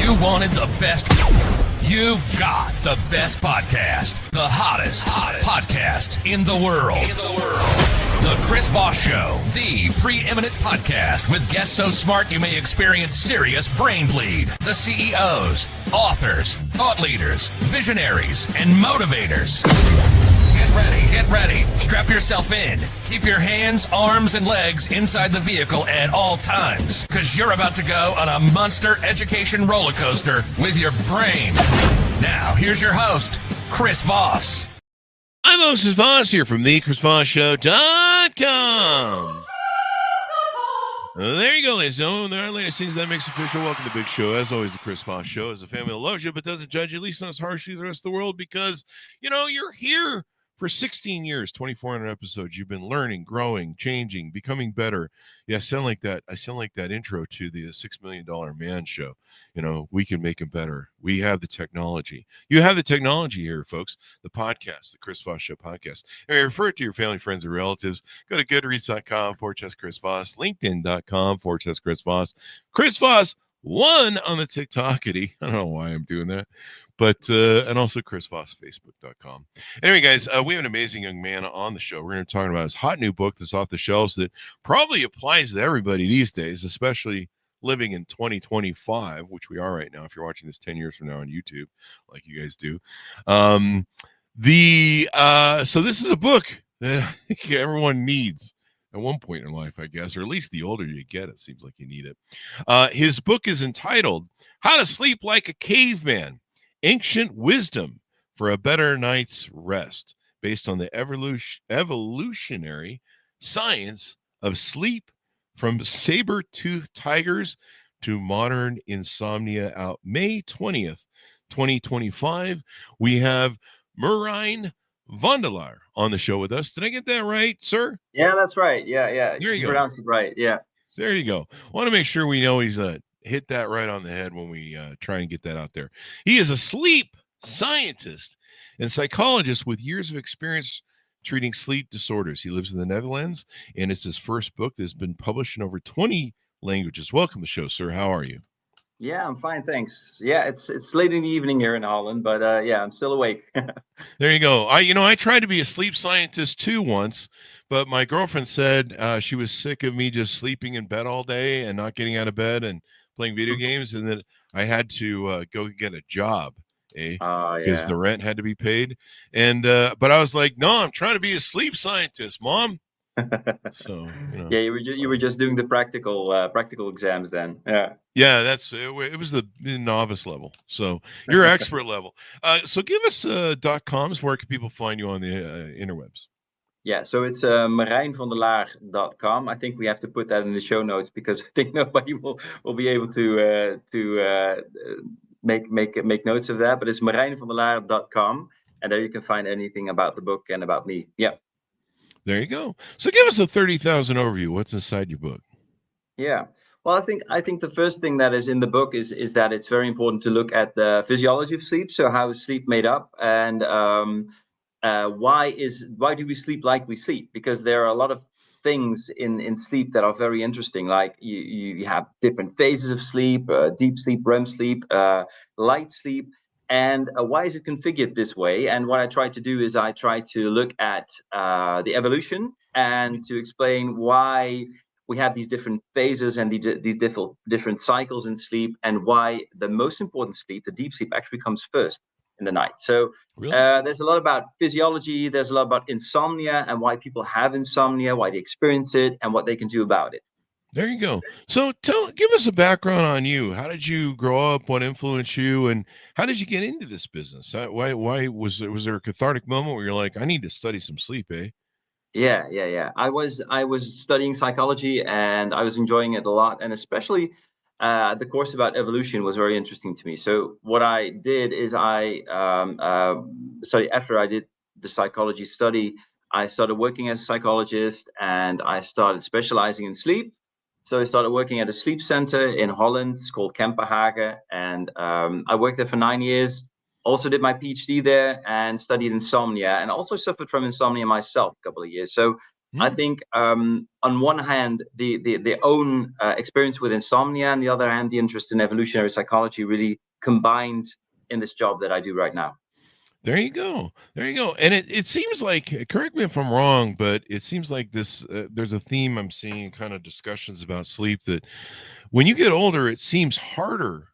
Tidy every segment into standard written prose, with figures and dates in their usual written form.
You wanted the best. You've got the best podcast. The hottest podcast in the world. The Chris Voss Show, the preeminent podcast with guests so smart you may experience serious brain bleed. The CEOs, authors, thought leaders, visionaries, and motivators. Get ready. Strap yourself in. Keep your hands, arms, and legs inside the vehicle at all times, because you're about to go on a monster education roller coaster with your brain. Now, here's your host, Chris Voss. I'm Moses Voss here from thechrisvossshow.com. There you go, ladies and gentlemen. There are latest things that makes official. Welcome to the big show. As always, the Chris Voss Show is a family that loves you but doesn't judge you, at least not as harshly as the rest of the world, because, you're here for 16 years, 2,400 episodes. You've been learning, growing, changing, becoming better. Yeah, I sound like that intro to the $6 Million Man Show. We can make him better. We have the technology. You have the technology here, folks. The podcast, the Chris Voss Show podcast. And refer it to your family, friends, and relatives. Go to goodreads.com/Chris Voss, LinkedIn.com/Chris Voss. Chris Voss 1 on the TikTokity. I don't know why I'm doing that. But, and also ChrisVossFacebook.com. Anyway, guys, we have an amazing young man on the show. We're going to talk about his hot new book that's off the shelves that probably applies to everybody these days, especially living in 2025, which we are right now, if you're watching this 10 years from now on YouTube, like you guys do. So this is a book that I think everyone needs at one point in life, I guess, or at least the older you get, it seems like you need it. His book is entitled How to Sleep Like a Caveman, Ancient Wisdom for a Better Night's Rest, based on the evolutionary science of sleep from saber-toothed tigers to modern insomnia. Out May 20th, 2025. We have Merijn Laar on the show with us. Did I get that right, sir? Yeah, that's right. Yeah. There you go. Pronounced it right. Yeah. There you go. I want to make sure we know he's hit that right on the head when we try and get that out there. He is a sleep scientist and psychologist with years of experience treating sleep disorders. He lives in the Netherlands, and it's his first book that's been published in over 20 languages. Welcome to the show, sir. How are you? Yeah, I'm fine, thanks. Yeah, it's late in the evening here in Holland, but yeah, I'm still awake. There you go. I tried to be a sleep scientist too once, but my girlfriend said she was sick of me just sleeping in bed all day and not getting out of bed and playing video games, and then I had to go get a job, because the rent had to be paid. And but I was like, no, I'm trying to be a sleep scientist, Mom. So yeah, you were just doing the practical exams then. Yeah, it was the novice level. So you're expert level. So give us .coms. Where can people find you on the interwebs? Yeah, so it's MerijnvanDeLaar.com. I think we have to put that in the show notes because I think nobody will be able to make notes of that. But it's MerijnvanDeLaar.com, and there you can find anything about the book and about me. Yeah. There you go. So give us a 30,000 overview. What's inside your book? Yeah. Well, I think the first thing that is in the book is that it's very important to look at the physiology of sleep. So how is sleep made up, and why do we sleep like we sleep? Because there are a lot of things in sleep that are very interesting. Like you have different phases of sleep, deep sleep, REM sleep, light sleep. And why is it configured this way? And what I try to do is I try to look at the evolution and to explain why we have these different phases and these different cycles in sleep, and why the most important sleep, the deep sleep, actually comes first in the night. So really? There's a lot about physiology. There's a lot about insomnia and why people have insomnia, why they experience it, and what they can do about it. There you go. So give us a background on you. How did you grow up? What influenced you? And how did you get into this business? Why was there a cathartic moment where you're like, I need to study some sleep, eh? Yeah. I was studying psychology and I was enjoying it a lot. And especially the course about evolution was very interesting to me. So what I did is I studied, after I did the psychology study, I started working as a psychologist and I started specializing in sleep. So I started working at a sleep center in Holland. It's called Kempenhagen. And I worked there for 9 years. Also did my PhD there and studied insomnia, and also suffered from insomnia myself a couple of years. So I think on one hand, the own experience with insomnia, and the other hand, the interest in evolutionary psychology really combined in this job that I do right now. There you go. There you go. And it seems like, correct me if I'm wrong, but it seems like this, there's a theme I'm seeing kind of discussions about sleep that when you get older, it seems harder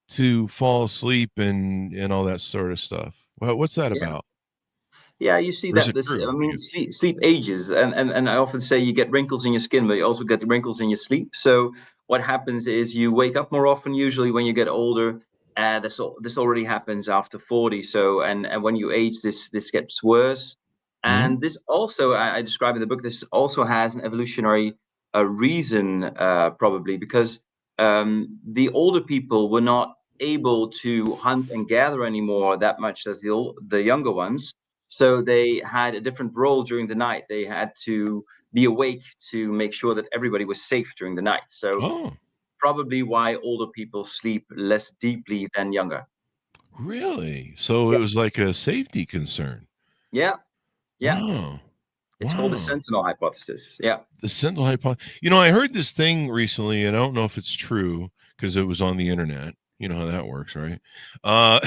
to fall asleep and all that sort of stuff. Well, what's that Yeah. about? Yeah, you see Or is that it this. true I for mean, you? sleep ages, and I often say you get wrinkles in your skin, but you also get wrinkles in your sleep. So what happens is you wake up more often, usually when you get older. This already happens after 40. So and when you age, this gets worse. Mhm. And this also, I describe in the book, this also has an evolutionary reason, probably because the older people were not able to hunt and gather anymore that much as the younger ones, so they had a different role during the night. They had to be awake to make sure that everybody was safe during the night. So Oh, probably why older people sleep less deeply than younger. really? So it Yeah, was like a safety concern. yeah, yeah. Oh, It's called the wow. sentinel hypothesis. Yeah. The Sentinel hypothesis. I heard this thing recently, and I don't know if it's true because it was on the internet. You know how that works, right? Uh,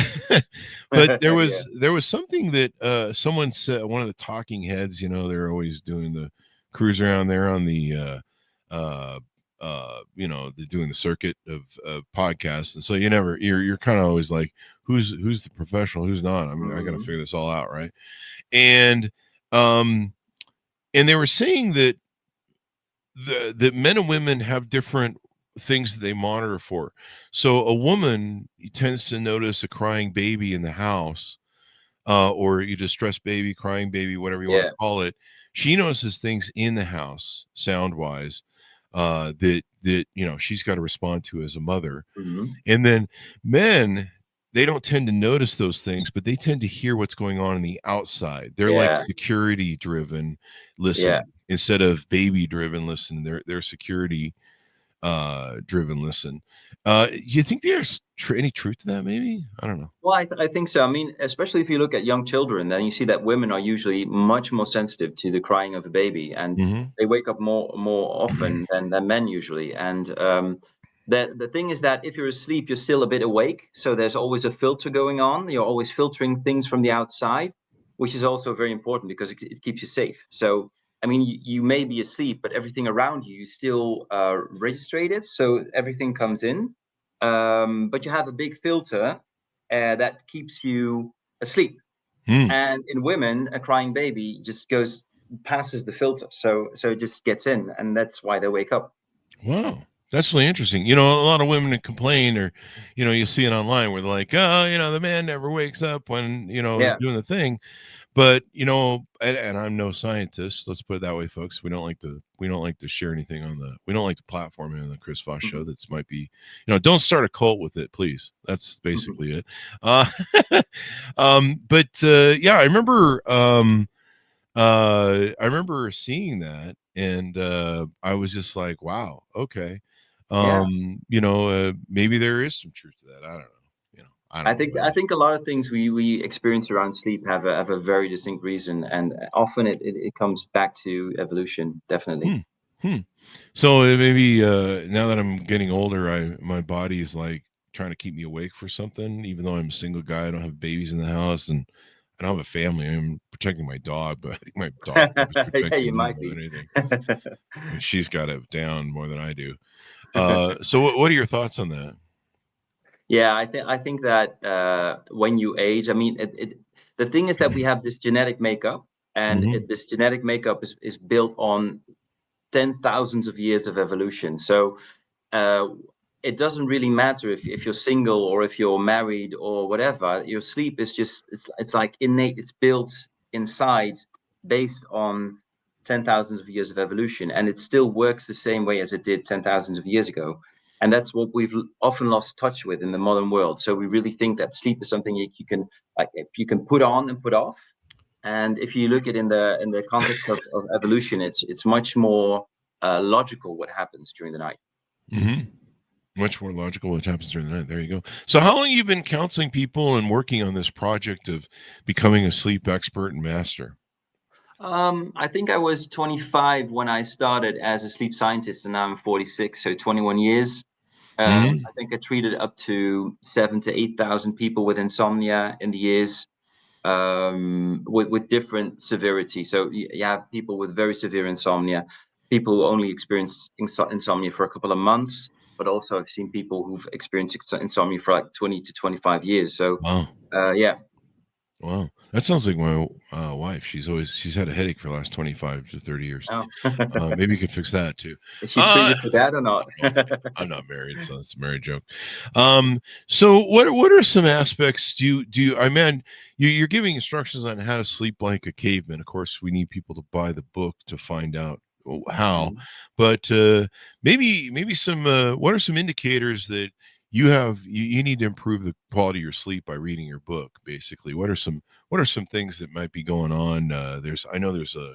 but Yeah. there was something that someone said. One of the talking heads, they're always doing the cruise around there on the, they're doing the circuit of podcasts, and so you're kind of always like, who's the professional, who's not. I mean, I got to Mhm. figure this all out, right? And um, and they were saying that that men and women have different things that they monitor for. So a woman tends to notice a crying baby in the house, or a distressed baby, crying baby, whatever you want to Yeah. call it. She notices things in the house, sound wise, that she's got to respond to as a mother. Mhm. And then men, they don't tend to notice those things, but they tend to hear what's going on in the outside. They're like Yeah. security driven Yeah. listening instead of baby driven listening. They're security driven listen. You think there's any truth to that? Maybe, I don't know. Well, I think so. I mean, especially if you look at young children, then you see that women are usually much more sensitive to the crying of a baby, and Hmm. they wake up more often than men usually. And the thing is that if you're asleep, you're still a bit awake, so there's always a filter going on. You're always filtering things from the outside, which is also very important because it keeps you safe. So, I mean, you may be asleep, but everything around you is still registered, so everything comes in. But you have a big filter that keeps you asleep. Hmm. And in women, a crying baby just goes passes the filter, so it just gets in, and that's why they wake up. Wow. That's really interesting. A lot of women that complain, or, you see it online where they're like, oh, the man never wakes up when, Yeah. doing the thing. But and I'm no scientist. Let's put it that way, folks. We don't like to share anything we don't like to platform it on the Chris Voss show. Mhm. That's might be, don't start a cult with it, please. That's Mhm. basically it. Uh, but yeah, I remember seeing that, and I was just like, wow, okay. Yeah. Maybe there is some truth to that. I don't know. I I don't know think what I it is. think a lot of things we experience around sleep have a very distinct reason, and often it comes back to evolution, definitely. Hmm. Hmm. So maybe now that I'm getting older, my body is like trying to keep me awake for something, even though I'm a single guy. I don't have babies in the house, and I don't have a family. I'm protecting my dog, but I think my dog is Yeah, you protecting me might more be. than anything. I mean, she's got it down more than I do. So what are your thoughts on that? Yeah, I think that when you age, I mean, the thing is that we have this genetic makeup, and Hmm. this genetic makeup is built on 10 thousands of years of evolution. So uh, it doesn't really matter if you're single or if you're married or whatever. Your sleep is just it's like innate. It's built inside based on 10 thousands of years of evolution, and it still works the same way as it did 10 thousands of years ago. And that's what we've often lost touch with in the modern world. So we really think that sleep is something you can like you can put on and put off. And if you look at in the context of evolution, it's much more logical what happens during the night. Hmm. Much more logical what happens during the night. There you go. So how long you been counseling people and working on this project of becoming a sleep expert and master? I think I was 25 when I started as a sleep scientist, and now I'm 46, so 21 years. Mhm. I think I treated up to 7 to 8,000 people with insomnia in the years, with different severity. So you have people with very severe insomnia, people who only experience insomnia for a couple of months, but also I've seen people who've experienced insomnia for like 20 to 25 years. So Wow. yeah. Wow. That sounds like my wife. She's had a headache for the last 25 to 30 years. Oh. Maybe you could fix that too. Is she Uh, treated for that or not? no, I'm not married, so it's a married joke. So what are some aspects I mean, you're giving instructions on how to sleep like a caveman. Of course, we need people to buy the book to find out how, Mhm. but maybe some what are some indicators that you need to improve the quality of your sleep by reading your book, basically? What are some things that might be going on? I know there's a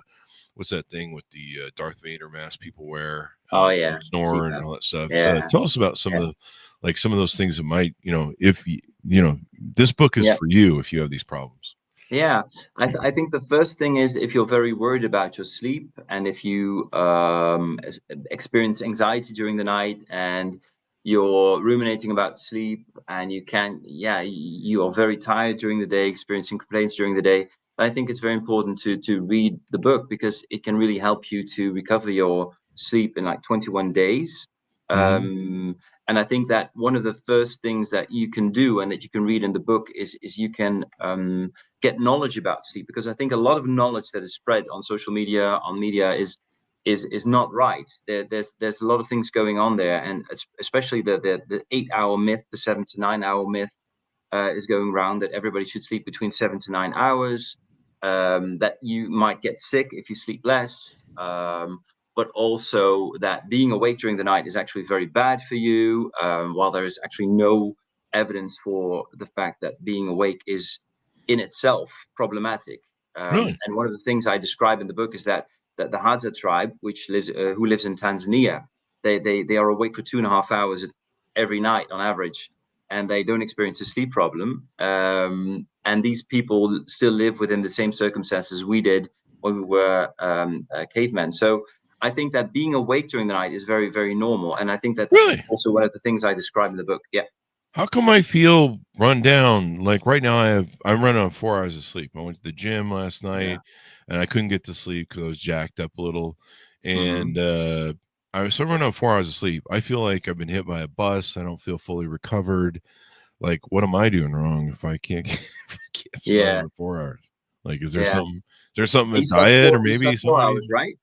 what's that thing with the Darth Vader mask people wear, Oh yeah, snore and CPAP. all that stuff. Yeah, Tell us about some yeah, of the some of those things that might, if this book is yeah. for you if you have these problems. Yeah, I think the first thing is if you're very worried about your sleep and if you experience anxiety during the night and you're ruminating about sleep and you can, yeah, you are very tired during the day, experiencing complaints during the day. I think it's very important to read the book because it can really help you to recover your sleep in like 21 days. Mhm. Um, and I think that one of the first things that you can do and that you can read in the book is you can get knowledge about sleep, because I think a lot of knowledge that is spread on social media, on media, is not right. There's a lot of things going on there, and especially the 8 hour myth, the 7 to 9 hour myth, is going around that everybody should sleep between 7 to 9 hours. That you might get sick if you sleep less. But also that being awake during the night is actually very bad for you, while there is actually no evidence for the fact that being awake is in itself problematic. Really? And one of the things I describe in the book is that the Hadza tribe, which lives who lives in Tanzania, they are awake for 2.5 hours every night on average, and they don't experience a sleep problem. And these people still live within the same circumstances we did when we were cavemen. So I think that being awake during the night is very, very normal. And I think that's Really? also one of the things I describe in the book. Yeah. How come I feel run down? Like right now, I'm running on 4 hours of sleep. I went to the gym last Yeah. night, and I couldn't get to sleep because I was jacked up a little, and Hmm. I'm running on 4 hours of sleep. I feel like I've been hit by a bus. I don't feel fully recovered. Like, what am I doing wrong if I can't if I can't survive Yeah. on 4 hours? Like, Yeah. is there something a You slept diet or four. You maybe slept 4 hours, somebody? right?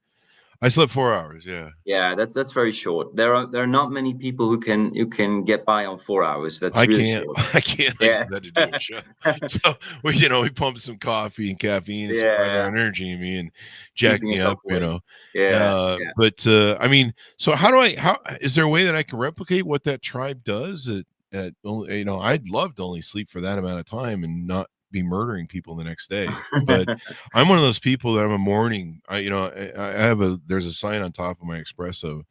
I slept 4 hours. Yeah. Yeah, that's very short. There are not many people who can get by on 4 hours. That's I really can't. short. I can't. I Yeah. just had to do a show. So we pumped some coffee and caffeine and some 5 hour Yeah. energy in me and jacked Keeping me yourself up. awake. Yeah. Yeah. But I mean, so how is there a way that I can replicate what that tribe does? At only, I'd love to only sleep for that amount of time and not be murdering people the next day. But I'm one of those people that I'm a morning. I have there's a sign on top of my espresso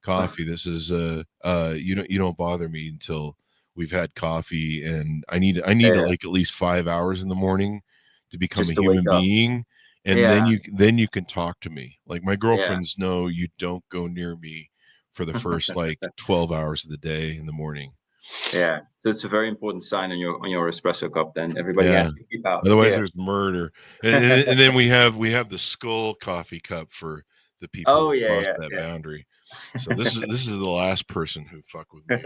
coffee. This is you don't bother me until we've had coffee, and I need Yeah. like at least 5 hours in the morning to become a Just to wake human up. being, and Yeah. then you can talk to me. Like my Yeah. girlfriends know you don't go near me for the first like 12 hours of the day in the morning. Yeah. So it's a very important sign on your espresso cup. Then everybody Yeah. has to keep out. Otherwise, Yeah. there's murder, and then we have the skull coffee cup for the people Oh who yeah, cross yeah, that yeah. boundary. So this is the last person who fucked with me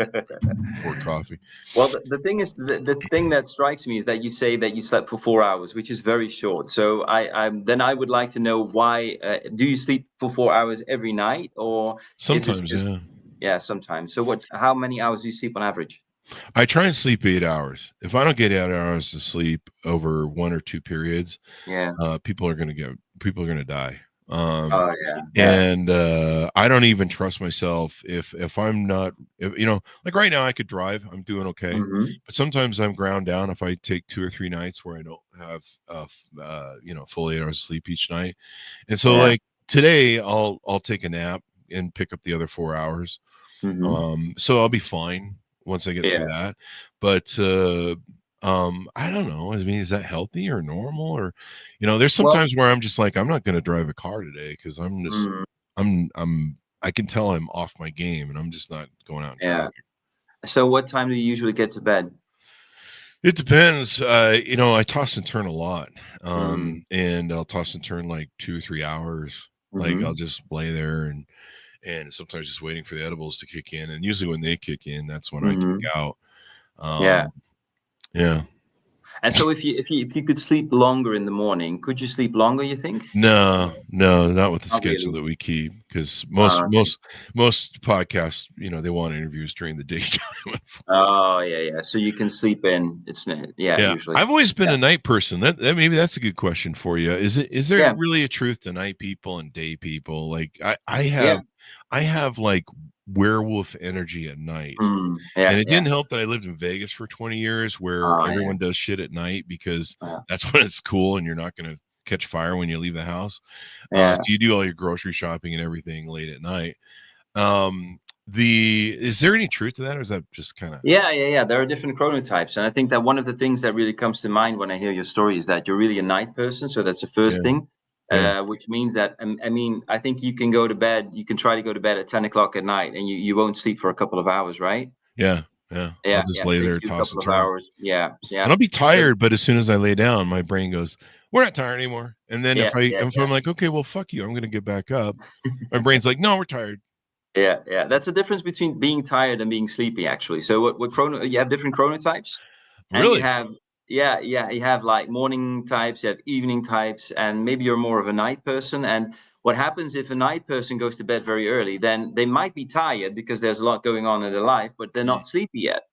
before coffee. Well, the thing is, the thing that strikes me is that you say that you slept for 4 hours, which is very short. So I would like to know why. Do you sleep for 4 hours every night, or is this Sometimes, just, yeah. yeah, sometimes? So what? How many hours do you sleep on average? I try and sleep 8 hours. If I don't get 8 hours of sleep over 1 or 2 periods, Yeah. people are gonna die. Oh yeah, yeah. And I don't even trust myself if I'm not, like right now I could drive, I'm doing okay, Hmm. but sometimes I'm ground down if I take 2 or 3 nights where I don't have full 8 hours of sleep each night, and so Yeah. like today I'll take a nap and pick up the other 4 hours. Hmm. So I'll be fine once I get through Yeah. that. But I don't know. I mean, is that healthy or normal? Or, there's Well, sometimes where I'm just like, I'm not going to drive a car today because mm, I can tell I'm off my game and I'm just not going out and yeah. driving. So what time do you usually get to bed? It depends. I toss and turn a lot. Mm, And I'll toss and turn like 2 or 3 hours. Like I'll hmm. just lay there and sometimes just waiting for the edibles to kick in. And usually when they kick in, that's when I kick Hmm. out. Yeah. Um, yeah. And so if you could sleep longer in the morning, could you sleep longer, you think? No, no, not with the Not schedule really. that we keep because Okay. most podcasts, they want interviews during the daytime. Oh, yeah, yeah. So you can sleep in. Yeah, Yeah, usually. I've always been Yeah. a night person. That maybe that's a good question for you. Is there Yeah. really a truth to night people and day people? Like Yeah. I have like werewolf energy at night. Mm, And yeah. it Yeah. didn't help that I lived in Vegas for 20 years where Oh, yeah. everyone does shit at night because Yeah. that's when it's cool and you're not going to catch fire when you leave the house. So Yeah. you do all your grocery shopping and everything late at night. Um, is there any truth to that, or is that just kind of Yeah, yeah, yeah. There are different chronotypes, and I think that one of the things that really comes to mind when I hear your story is that you're really a night person. So that's the first yeah, thing, yeah, which means that I mean, I think you can go to bed. You can try to go to bed at 10 o'clock at night, and you won't sleep for a couple of hours, right? yeah, yeah? I'll Yeah, just yeah. It lay takes there, you a toss couple and of turn, hours. Yeah, and yeah. I'll be So tired. But as soon as I lay down, my brain goes, "We're not tired anymore." And then yeah, yeah, if I'm like, "Okay, well, fuck you, I'm going to get back up," my brain's like, "No, we're tired." yeah, yeah. That's the difference between being tired and being sleepy, actually. So what chrono? You have different chronotypes. And you Really? have, yeah, yeah, you have like morning types, you have evening types, and maybe you're more of a night person. And what happens if a night person goes to bed very early, then they might be tired because there's a lot going on in their life, but they're Mm. not sleepy yet.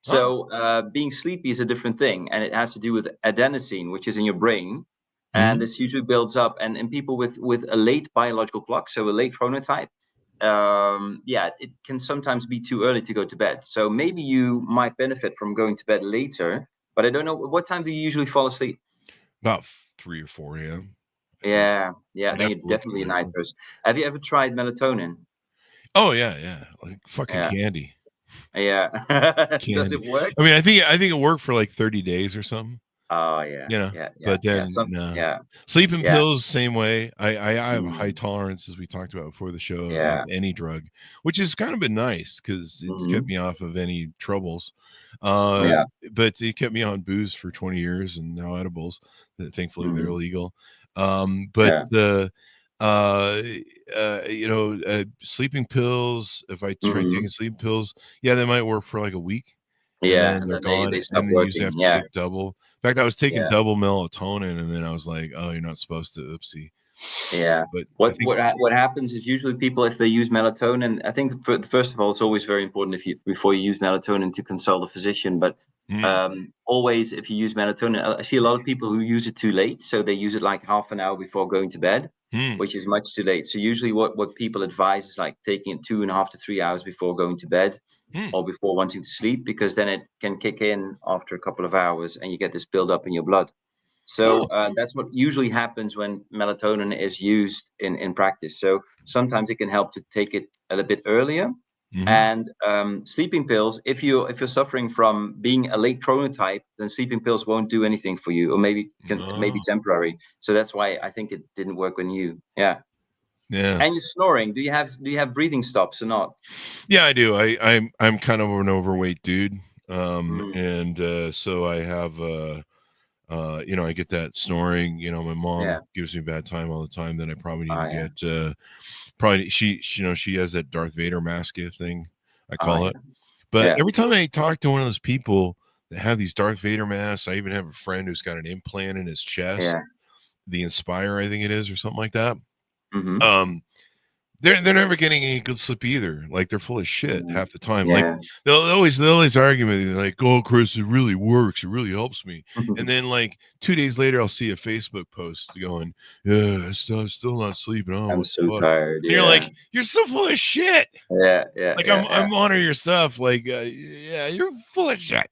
Oh, So being sleepy is a different thing, and it has to do with adenosine, which is in your brain, and hmm. this usually builds up. And in people with a late biological clock, so a late chronotype, yeah, it can sometimes be too early to go to bed. So maybe you might benefit from going to bed later, but I don't know what time do you usually fall asleep? About 3 or 4 a.m. I think Yeah, yeah, I'd then have you're to look at definitely a my night phone. person. Have you ever tried melatonin? Oh yeah, yeah, like fucking Yeah, candy. yeah. Does Candy. it work? I mean, I think it worked for like 30 days or something, Oh yeah, yeah, yeah, but yeah. then no. Yeah, Sleeping yeah, pills, same way. I have a high mm, tolerance, as we talked about before the show, of yeah, any drug, which has kind of been nice because it's kept hmm, me off of any troubles. Uh, yeah, but it kept me on booze for 20 years and now edibles. That thankfully they're hmm, illegal. But yeah, uh, sleeping pills. If I try taking hmm, sleeping pills, yeah, they might work for like a week and yeah, then and they're then they gone, they stop and then you usually working. have to Yeah, take double. In fact, I was taking yeah. double melatonin, and then I was like, "Oh, you're not supposed to." Oopsie. Yeah. But I What think, what ha what happens is usually people, if they use melatonin, I think first of all, it's always very important if you before you use melatonin to consult a physician. But mm, always, if you use melatonin, I see a lot of people who use it too late, so they use it like half an hour before going to bed, mm, which is much too late. So usually, what people advise is like taking it 2.5 to 3 hours before going to bed mm. or before wanting to sleep, because then it can kick in after a couple of hours, and you get this build up in your blood. So Oh, that's what usually happens when melatonin is used in practice. So sometimes it can help to take it a little bit earlier. mhm. And sleeping pills, if you're suffering from being a late chronotype, then sleeping pills won't do anything for you, or maybe Oh, temporary. So that's why I think it didn't work on you. Yeah. yeah. And you're snoring. Do you have breathing stops or not? Yeah, I do. I'm kind of an overweight dude, Mm, and, so I have, I get that snoring, my mom yeah. gives me a bad time all the time, then I probably need Oh to yeah. get, probably she has that Darth Vader mask thing, I Oh call yeah. it. But Yeah. every time I talk to one of those people that have these Darth Vader masks, I even have a friend who's got an implant in his chest, Yeah. the Inspire, I think it is, or something like that. Mm-hmm. Um, they're never getting any good sleep either. Like they're full of shit Mm, half the time. Like yeah. they'll always argue with me like, "Oh, Chris, it really works. It really helps me." And then like 2 days later, I'll see a Facebook post going, "Yeah, I'm still not sleeping. Oh, I'm what so the fuck?" tired. And you're Yeah. like, "You're so full of shit." Yeah, yeah, Like yeah, yeah. I'm honoring your stuff. Like, yeah, you're full of shit.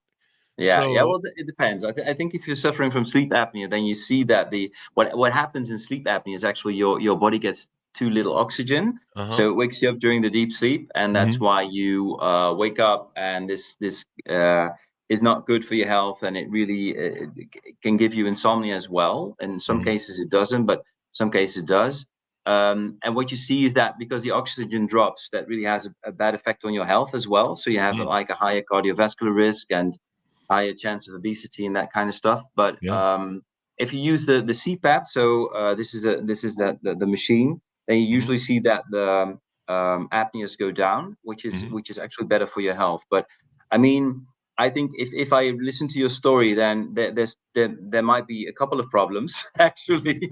Yeah, yeah. So, Well, it depends. I think if you're suffering from sleep apnea, then you see that what happens in sleep apnea is actually your body gets too little oxygen, uh huh. so it wakes you up during the deep sleep, and that's Hmm. why you wake up and this is not good for your health, and it really can give you insomnia as well. In some cases it doesn't, but some cases it does. And what you see is that because the oxygen drops, that really has a bad effect on your health as well. So you have like a higher cardiovascular risk and higher chance of obesity and that kind of stuff. But Yeah. if you use the CPAP, so this is the machine, then you usually see that the apneas go down, which is actually better for your health. But I mean, I think if I listen to your story, then there might be a couple of problems actually.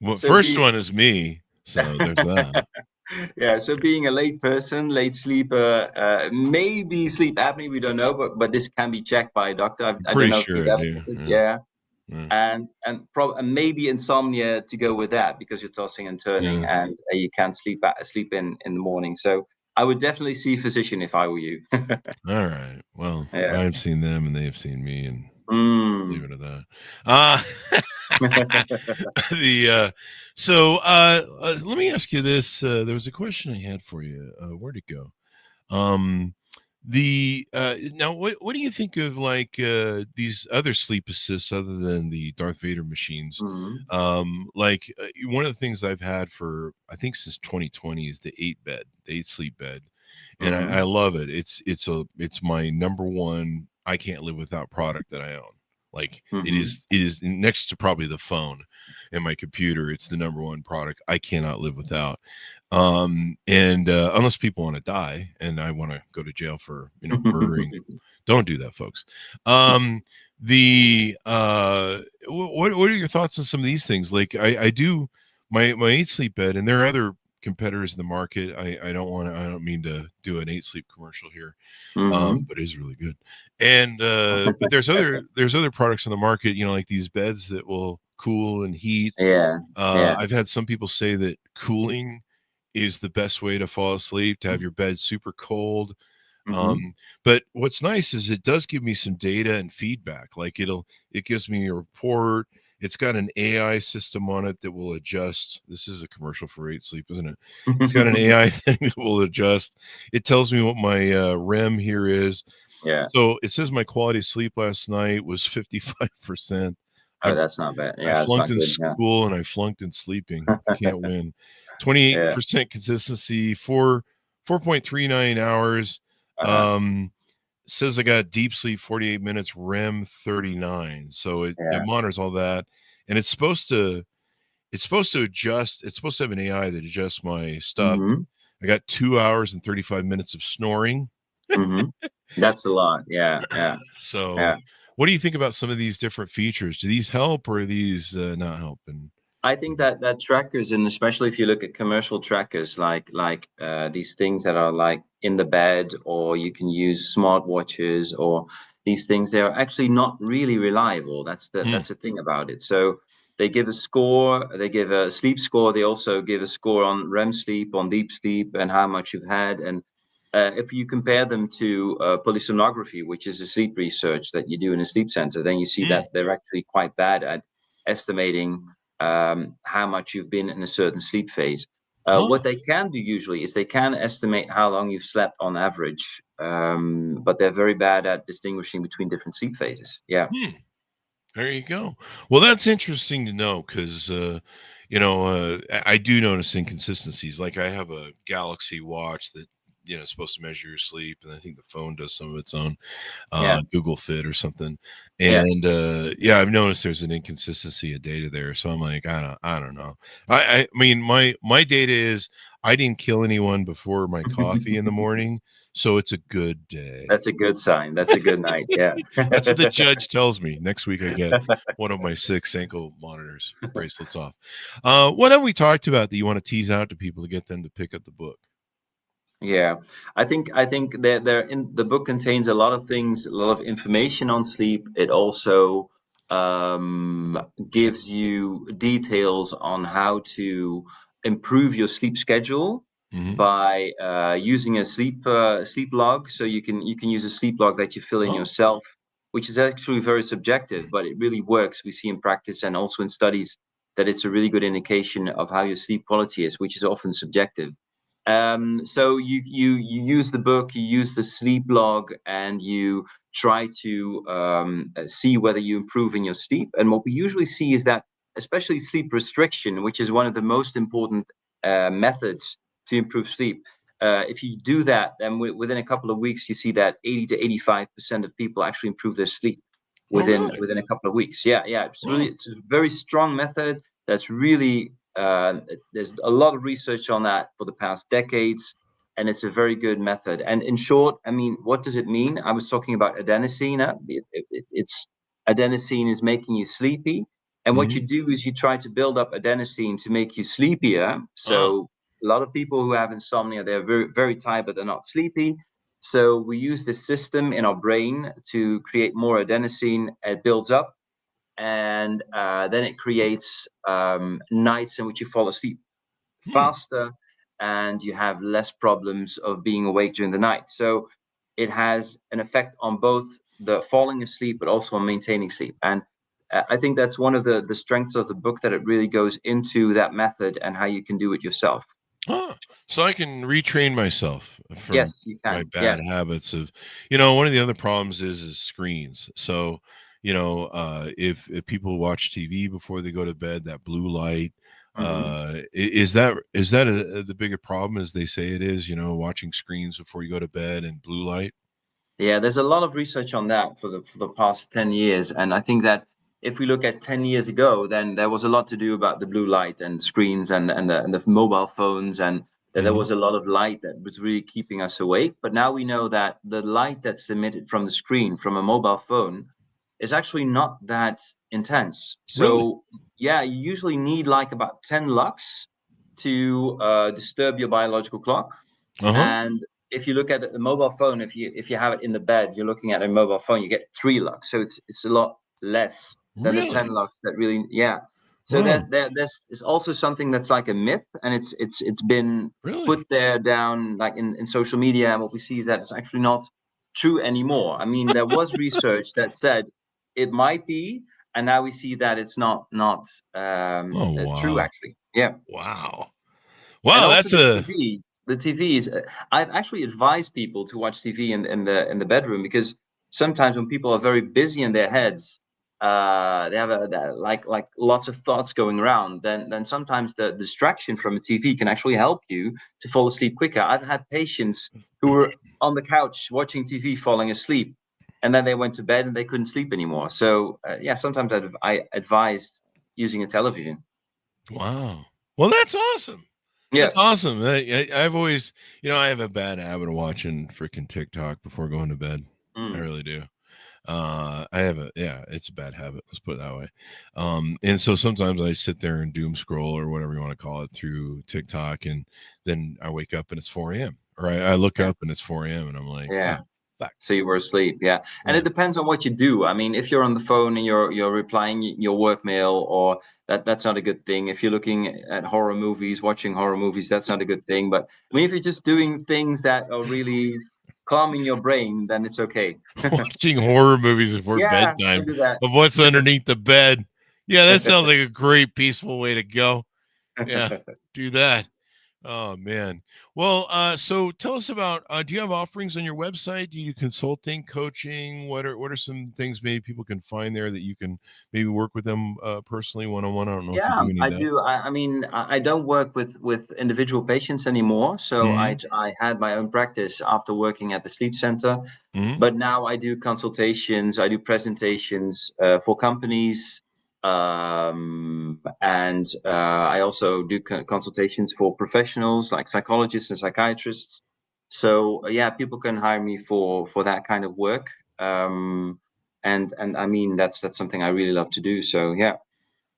Well, So first be one is me, so there's that. yeah, so being a late person, late sleeper, maybe sleep apnea, we don't know, but this can be checked by a doctor. I'm I don't pretty know if sure you've I ever, do. yeah, Yeah. and maybe insomnia to go with that because you're tossing and turning Yeah. and you can't sleep in the morning. So I would definitely see a physician if I were you. All right. Well, Yeah. I've seen them and they've seen me, and leave Mm. it at that. Uh the let me ask you this. There was a question I had for you. Where'd it go? Now what do you think of like these other sleep assists other than the Darth Vader machines? Mm. Like one of the things I've had for I think since 2020 is the 8 sleep bed, and I Mm. love it. It's my number one I can't live without product that I own. Like Mm. it is next to probably the phone and my computer. It's the number one product I cannot live without. And unless people want to die and I want to go to jail for murdering, don't do that, folks. What are your thoughts on some of these things? Like I do my 8 sleep bed, and there are other competitors in the market. I don't mean to do an 8 sleep commercial here, Mm. but it is really good. And but there's other products on the market, like these beds that will cool and heat. Yeah. Yeah. I've had some people say that cooling is the best way to fall asleep, to have your bed super cold. Mm. But what's nice is it does give me some data and feedback. Like it gives me a report. It's got an AI system on it that will adjust. This is a commercial for 8 sleep, isn't it? It's got an AI thing that will adjust. It tells me what my REM here is. Yeah. So it says my quality of sleep last night was 55%. Oh, I've that's not bad. I Yeah, that's flunked not in good. Yeah. school and I flunked in sleeping. You can't win. Yeah. 28% consistency, 4.39 hours. Uh-huh. Um, says I got deep sleep 48 minutes, REM 39. So it Yeah. monitors all that. And it's supposed to adjust, it's supposed to have an AI that adjusts my stuff. Mhm. I got 2 hours and 35 minutes of snoring. Mhm. That's a lot. Yeah. Yeah. So Yeah. what do you think about some of these different features? Do these help or are these not helping? I think that trackers, and especially if you look at commercial trackers like these things that are like in the bed, or you can use smartwatches, or these things, they're actually not really reliable. Hmm. That's the thing about it. So they give a score, they give a sleep score, they also give a score on REM sleep, on deep sleep, and how much you've had. And if you compare them to polysomnography, which is a sleep research that you do in a sleep center, then you see Hmm. that they're actually quite bad at estimating how much you've been in a certain sleep phase. Oh, What they can do usually is they can estimate how long you've slept on average, but they're very bad at distinguishing between different sleep phases. Yeah. hmm. There you go. Well, that's interesting to know because, I do notice inconsistencies. Like I have a Galaxy watch that, is supposed to measure your sleep. And I think the phone does some of its own, Yeah. Google Fit or something. Yeah. And, yeah, I've noticed there's an inconsistency of data there. So I'm like, I don't know. I mean, my data is I didn't kill anyone before my coffee in the morning. So it's a good day. That's a good sign. That's a good night. Yeah. That's what the judge tells me. Next week, I get one of my 6 ankle monitors bracelets off. What have we talked about that you want to tease out to people to get them to pick up the book? Yeah, I think that there in the book contains a lot of things, a lot of information on sleep. It also gives you details on how to improve your sleep schedule Hmm. by using a sleep log. So you can use a sleep log that you fill in Oh, yourself, which is actually very subjective, but it really works. We see in practice and also in studies that it's a really good indication of how your sleep quality is, which is often subjective. So you use the book, you use the sleep log, and you try to see whether you improve in your sleep. And what we usually see is that, especially sleep restriction, which is one of the most important methods to improve sleep. If you do that, then within a couple of weeks, you see that 80 to 85% of people actually improve their sleep Oh, really? within a couple of weeks. Yeah, yeah. Wow. It's a very strong method that's really there's a lot of research on that for the past decades, and it's a very good method. And in short, I mean, what does it mean? I was talking about adenosine. It's adenosine is making you sleepy, and what you Mhm. do is you try to build up adenosine to make you sleepier. Ah, So a lot of people who have insomnia, they're very, very tired, but they're not sleepy. So we use this system in our brain to create more adenosine. It builds up, and then it creates nights in which you fall asleep hmm, faster, and you have less problems of being awake during the night. So it has an effect on both the falling asleep, but also on maintaining sleep. And I think that's one of the strengths of the book, that it really goes into that method and how you can do it yourself. ah. So I can retrain myself from Yes, you my can. Yeah. bad habits of, one of the other problems is screens. So, if people watch TV before they go to bed, that blue light, Mhm. is that the bigger problem as they say it is, watching screens before you go to bed and blue light? Yeah, there's a lot of research on that for the past 10 years. And I think that if we look at 10 years ago, then there was a lot to do about the blue light and screens and the mobile phones, and that there Hmm. was a lot of light that was really keeping us awake. But now we know that the light that's emitted from the screen from a mobile phone is actually not that intense. Really? So yeah, you usually need like about 10 lux to disturb your biological clock. Uh-huh. And if you look at the mobile phone, if you have it in the bed, you're looking at a mobile phone, you get 3 lux. So it's a lot less than the 10 Really? lux that really, yeah. So Wow. there's is also something that's like a myth, and it's been Really? put there down like in social media, and what we see is that it's actually not true anymore. I mean, there was research that said it might be, and now we see that it's not Oh, true wow. actually. Yeah. Wow. And Wow, also that's the a TV. The TV is. I've actually advised people to watch TV in the bedroom, because sometimes when people are very busy in their heads, they have like lots of thoughts going around. Then sometimes the distraction from a TV can actually help you to fall asleep quicker. I've had patients who were on the couch watching TV, falling asleep, and then they went to bed and they couldn't sleep anymore. So yeah, sometimes I advised using a television. wow. Well, that's awesome. Yeah. That's awesome. I've always, I have a bad habit of watching freaking TikTok before going to bed. I Mm. really do. I have yeah, it's a bad habit. Let's put it that way. And so sometimes I sit there and doom scroll or whatever you want to call it through TikTok, and then I wake up and it's 4 a.m. Or I look Yeah. up and it's 4 a.m. and I'm like, oh, Yeah. fuck. So you were asleep, yeah. And Yeah. it depends on what you do. I mean, if you're on the phone and you're replying your work mail, or that's not a good thing. If you're looking at horror movies, watching horror movies, that's not a good thing. But I mean, if you're just doing things that are really calming your brain, then it's okay. Watching horror movies before Yeah, bedtime can do that. of what's underneath the bed. Yeah, that sounds like a great peaceful way to go. Yeah, do that. Oh man. Well, so tell us about do you have offerings on your website? Do you do consulting, coaching? What are some things maybe people can find there that you can maybe work with them personally one on one? I don't know if you Yeah, do any of I that. do. I mean, I don't work with individual patients anymore. So Hmm. I had my own practice after working at the sleep center. Hmm. But now I do consultations, I do presentations for companies, and I also do consultations for professionals like psychologists and psychiatrists. So yeah, people can hire me for that kind of work, and I mean that's something I really love to do. So yeah.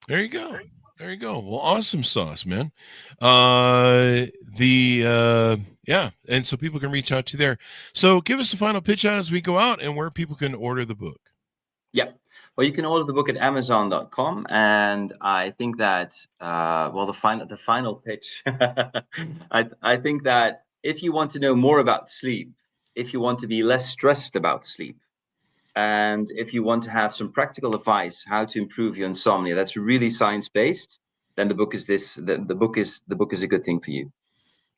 There you go. There you go. Well, awesome sauce, man. The yeah, and so people can reach out to you there. So give us a final pitch out as we go out and where people can order the book. Yeah. Well, you can order the book at Amazon.com, and I think that well, the final pitch. I think that if you want to know more about sleep, if you want to be less stressed about sleep, and if you want to have some practical advice how to improve your insomnia, that's really science based, then the book is a good thing for you.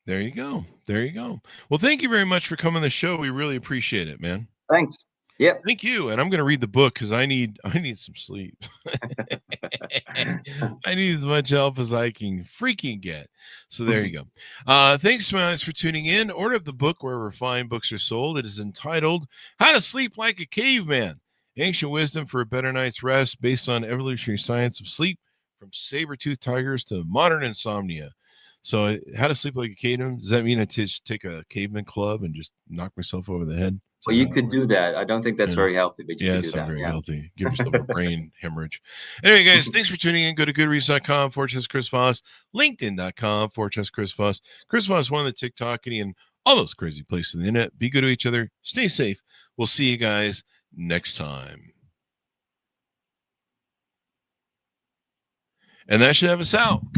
There you go. There you go. Well, thank you very much for coming on the show. We really appreciate it, man. Thanks. Yep. Thank you. And I'm going to read the book because I need some sleep. I need as much help as I can freaking get. So there you go. Thanks, Smiles, for tuning in. Order up the book wherever fine books are sold. It is entitled How to Sleep Like a Caveman, Ancient Wisdom for a Better Night's Rest, based on evolutionary science of sleep, from saber-toothed tigers to modern insomnia. So how to sleep like a caveman? Does that mean I just take a caveman club and just knock myself over the head? Well, you could do that. I don't think that's very healthy, but you could do it's that. not very healthy. Give yourself a brain hemorrhage. Anyway, guys, thanks for tuning in. Go to goodreads.com/Chris Voss, LinkedIn.com/Chris Voss. Chris Voss, one of the TikTok and all those crazy places on the internet. Be good to each other. Stay safe. We'll see you guys next time. And that should have us out. Good